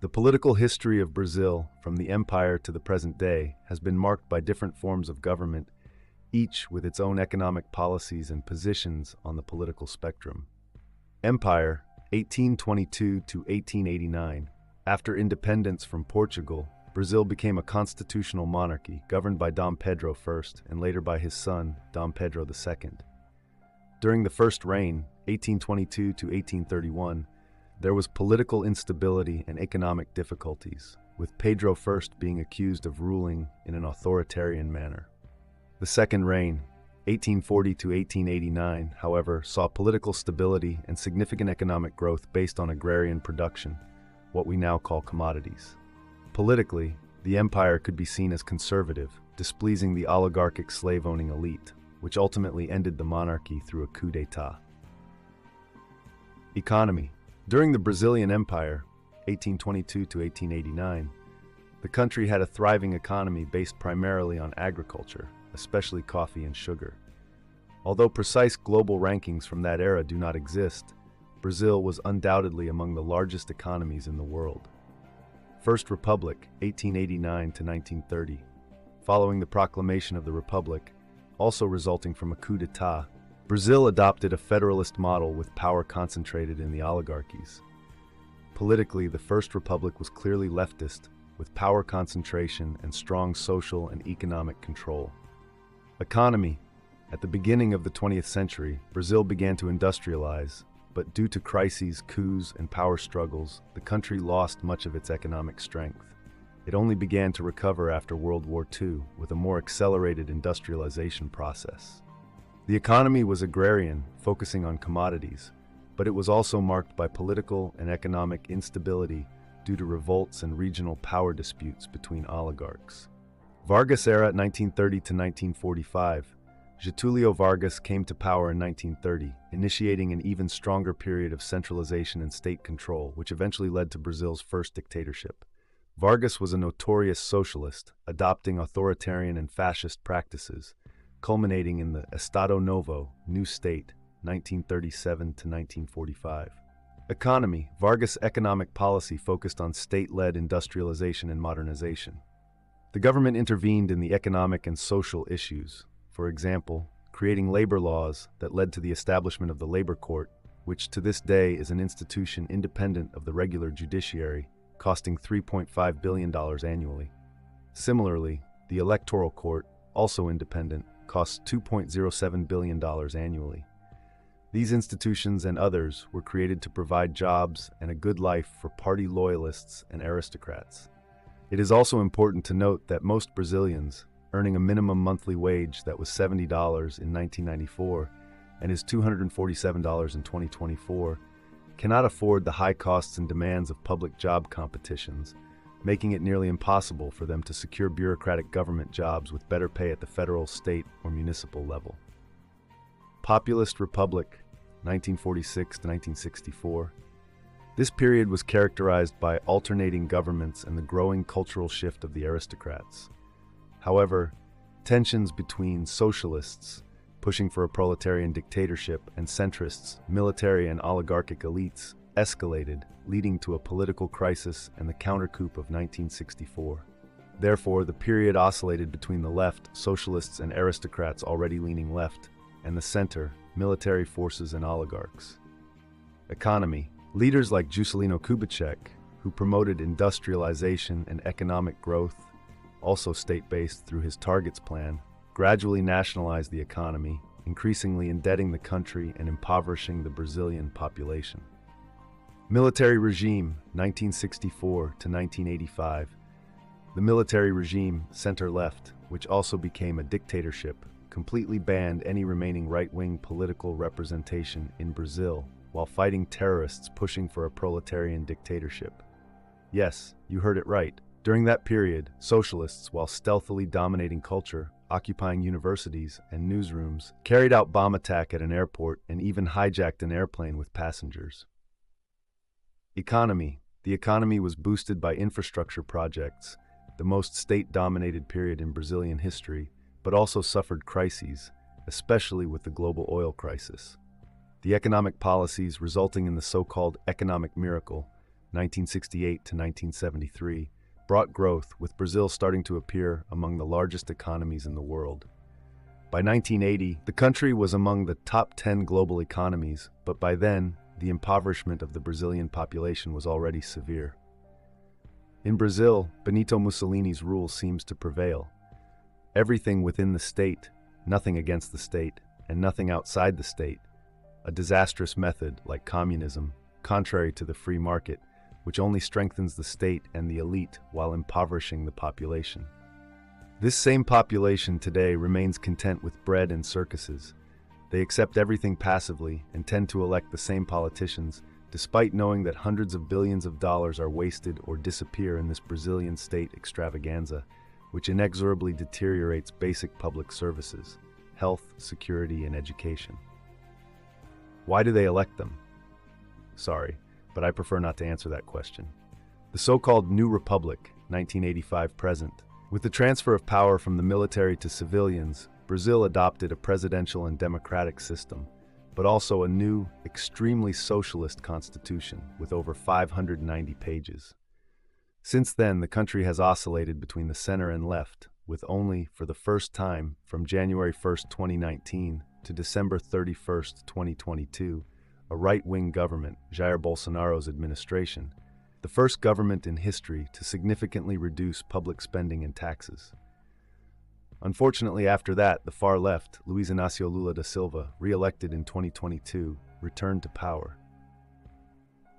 The political history of Brazil, from the empire to the present day, has been marked by different forms of government, each with its own economic policies and positions on the political spectrum. Empire, 1822 to 1889. After independence from Portugal, Brazil became a constitutional monarchy governed by Dom Pedro I and later by his son, Dom Pedro II. During the first reign, 1822 to 1831, there was political instability and economic difficulties, with Pedro I being accused of ruling in an authoritarian manner. The second reign, 1840 to 1889, however, saw political stability and significant economic growth based on agrarian production, what we now call commodities. Politically, the empire could be seen as conservative, displeasing the oligarchic slave-owning elite, which ultimately ended the monarchy through a coup d'état. Economy. During the Brazilian Empire, 1822 to 1889, the country had a thriving economy based primarily on agriculture, especially coffee and sugar. Although precise global rankings from that era do not exist, Brazil was undoubtedly among the largest economies in the world. First Republic, 1889 to 1930. Following the proclamation of the Republic, also resulting from a coup d'état, Brazil adopted a federalist model with power concentrated in the oligarchies. Politically, the First Republic was clearly leftist, with power concentration and strong social and economic control. Economy. At the beginning of the 20th century, Brazil began to industrialize, but due to crises, coups, and power struggles, the country lost much of its economic strength. It only began to recover after World War II with a more accelerated industrialization process. The economy was agrarian, focusing on commodities, but it was also marked by political and economic instability due to revolts and regional power disputes between oligarchs. Vargas era 1930 to 1945. Getúlio Vargas came to power in 1930, initiating an even stronger period of centralization and state control, which eventually led to Brazil's first dictatorship. Vargas was a notorious socialist, adopting authoritarian and fascist practices, culminating in the Estado Novo, New State, 1937 to 1945. Economy. Vargas' economic policy focused on state-led industrialization and modernization. The government intervened in the economic and social issues, for example, creating labor laws that led to the establishment of the Labor Court, which to this day is an institution independent of the regular judiciary, costing $3.5 billion annually. Similarly, the Electoral Court, also independent, costs $2.07 billion annually. These institutions and others were created to provide jobs and a good life for party loyalists and aristocrats. It is also important to note that most Brazilians, earning a minimum monthly wage that was $70 in 1994 and is $247 in 2024, cannot afford the high costs and demands of public job competitions, making it nearly impossible for them to secure bureaucratic government jobs with better pay at the federal, state, or municipal level. Populist Republic, 1946 to 1964. This period was characterized by alternating governments and the growing cultural shift of the aristocrats. However, tensions between socialists, pushing for a proletarian dictatorship, and centrists, military and oligarchic elites, escalated, leading to a political crisis and the counter-coup of 1964. Therefore, the period oscillated between the left, socialists and aristocrats already leaning left, and the center, military forces and oligarchs. Economy. Leaders like Juscelino Kubitschek, who promoted industrialization and economic growth, also state-based through his Targets plan, gradually nationalized the economy, increasingly indebting the country and impoverishing the Brazilian population. Military regime, 1964 to 1985. The military regime, center-left, which also became a dictatorship, completely banned any remaining right-wing political representation in Brazil while fighting terrorists pushing for a proletarian dictatorship. Yes, you heard it right. During that period, socialists, while stealthily dominating culture, occupying universities and newsrooms, carried out bomb attack at an airport and even hijacked an airplane with passengers. Economy. The economy was boosted by infrastructure projects, the most state-dominated period in Brazilian history, but also suffered crises, especially with the global oil crisis. The economic policies resulting in the so-called economic miracle, 1968 to 1973, brought growth, with Brazil starting to appear among the largest economies in the world. By 1980, the country was among the top 10 global economies, but by then, the impoverishment of the Brazilian population was already severe. In Brazil, Benito Mussolini's rule seems to prevail. Everything within the state, nothing against the state, and nothing outside the state. A disastrous method like communism, contrary to the free market, which only strengthens the state and the elite while impoverishing the population. This same population today remains content with bread and circuses. They accept everything passively and tend to elect the same politicians, despite knowing that hundreds of billions of dollars are wasted or disappear in this Brazilian state extravaganza, which inexorably deteriorates basic public services, health, security, and education. Why do they elect them? Sorry, but I prefer not to answer that question. The so-called New Republic, 1985 present. With the transfer of power from the military to civilians, Brazil adopted a presidential and democratic system, but also a new, extremely socialist constitution with over 590 pages. Since then, the country has oscillated between the center and left, with only, for the first time, from January 1, 2019 to December 31, 2022, a right-wing government, Jair Bolsonaro's administration, the first government in history to significantly reduce public spending and taxes. Unfortunately, after that, the far left, Luiz Inácio Lula da Silva, re-elected in 2022, returned to power.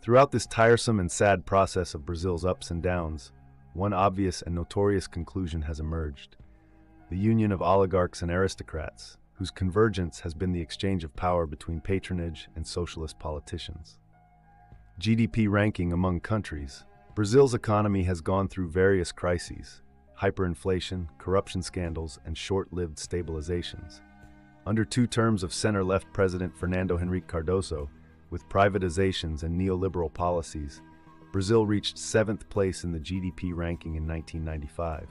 Throughout this tiresome and sad process of Brazil's ups and downs, one obvious and notorious conclusion has emerged: the union of oligarchs and aristocrats, whose convergence has been the exchange of power between patronage and socialist politicians. GDP ranking among countries. Brazil's economy has gone through various crises: hyperinflation, corruption scandals, and short-lived stabilizations. Under 2 terms of center-left President Fernando Henrique Cardoso, with privatizations and neoliberal policies, Brazil reached 7th place in the GDP ranking in 1995.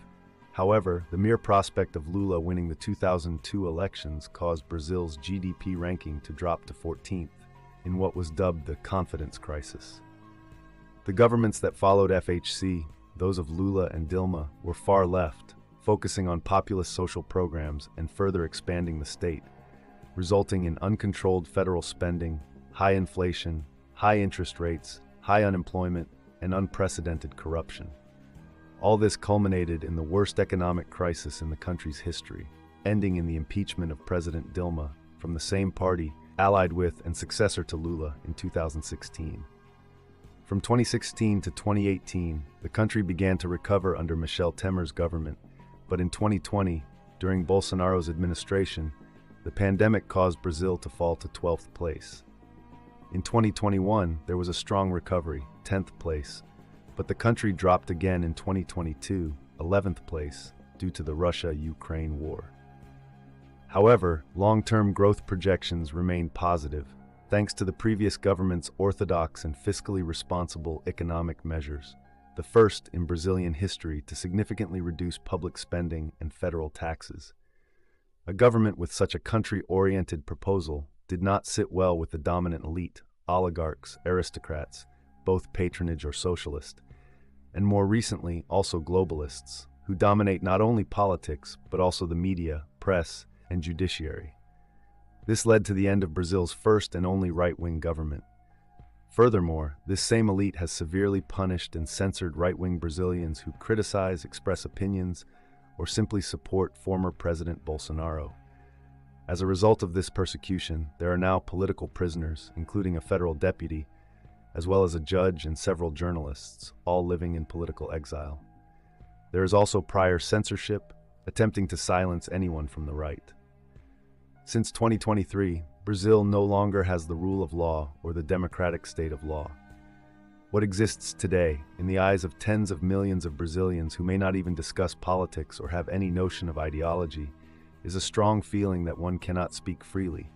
However, the mere prospect of Lula winning the 2002 elections caused Brazil's GDP ranking to drop to 14th, in what was dubbed the confidence crisis. The governments that followed FHC, those of Lula and Dilma, were far left, focusing on populist social programs and further expanding the state, resulting in uncontrolled federal spending, high inflation, high interest rates, high unemployment, and unprecedented corruption. All this culminated in the worst economic crisis in the country's history, ending in the impeachment of President Dilma from the same party allied with and successor to Lula in 2016. From 2016 to 2018, the country began to recover under Michel Temer's government, but in 2020, during Bolsonaro's administration, the pandemic caused Brazil to fall to 12th place. In 2021, there was a strong recovery, 10th place, but the country dropped again in 2022, 11th place, due to the Russia-Ukraine war. However, long-term growth projections remain positive, thanks to the previous government's orthodox and fiscally responsible economic measures, the first in Brazilian history to significantly reduce public spending and federal taxes. A government with such a country-oriented proposal did not sit well with the dominant elite, oligarchs, aristocrats, both patronage or socialist, and more recently also globalists, who dominate not only politics but also the media, press, and judiciary. This led to the end of Brazil's first and only right-wing government. Furthermore, this same elite has severely punished and censored right-wing Brazilians who criticize, express opinions, or simply support former President Bolsonaro. As a result of this persecution, there are now political prisoners, including a federal deputy, as well as a judge and several journalists, all living in political exile. There is also prior censorship, attempting to silence anyone from the right. Since 2023, Brazil no longer has the rule of law or the democratic state of law. What exists today, in the eyes of tens of millions of Brazilians who may not even discuss politics or have any notion of ideology, is a strong feeling that one cannot speak freely,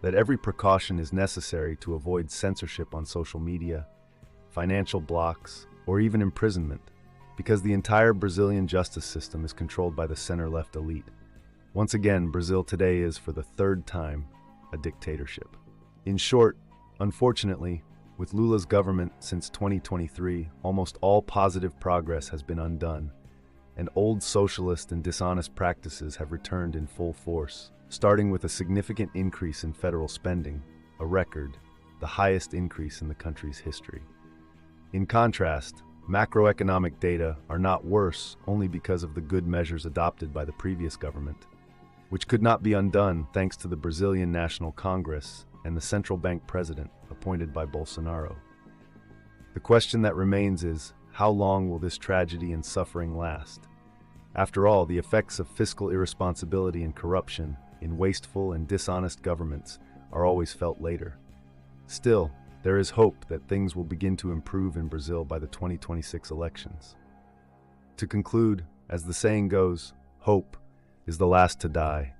that every precaution is necessary to avoid censorship on social media, financial blocks, or even imprisonment, because the entire Brazilian justice system is controlled by the center-left elite. Once again, Brazil today is, for the 3rd time, a dictatorship. In short, unfortunately, With Lula's government since 2023, almost all positive progress has been undone, and old socialist and dishonest practices have returned in full force, starting with a significant increase in federal spending, a record, the highest increase in the country's history. In contrast, macroeconomic data are not worse only because of the good measures adopted by the previous government, which could not be undone thanks to the Brazilian National Congress and the central bank president appointed by Bolsonaro. The question that remains is, how long will this tragedy and suffering last? After all, the effects of fiscal irresponsibility and corruption in wasteful and dishonest governments are always felt later. Still, there is hope that things will begin to improve in Brazil by the 2026 elections. To conclude, as the saying goes, hope is the last to die.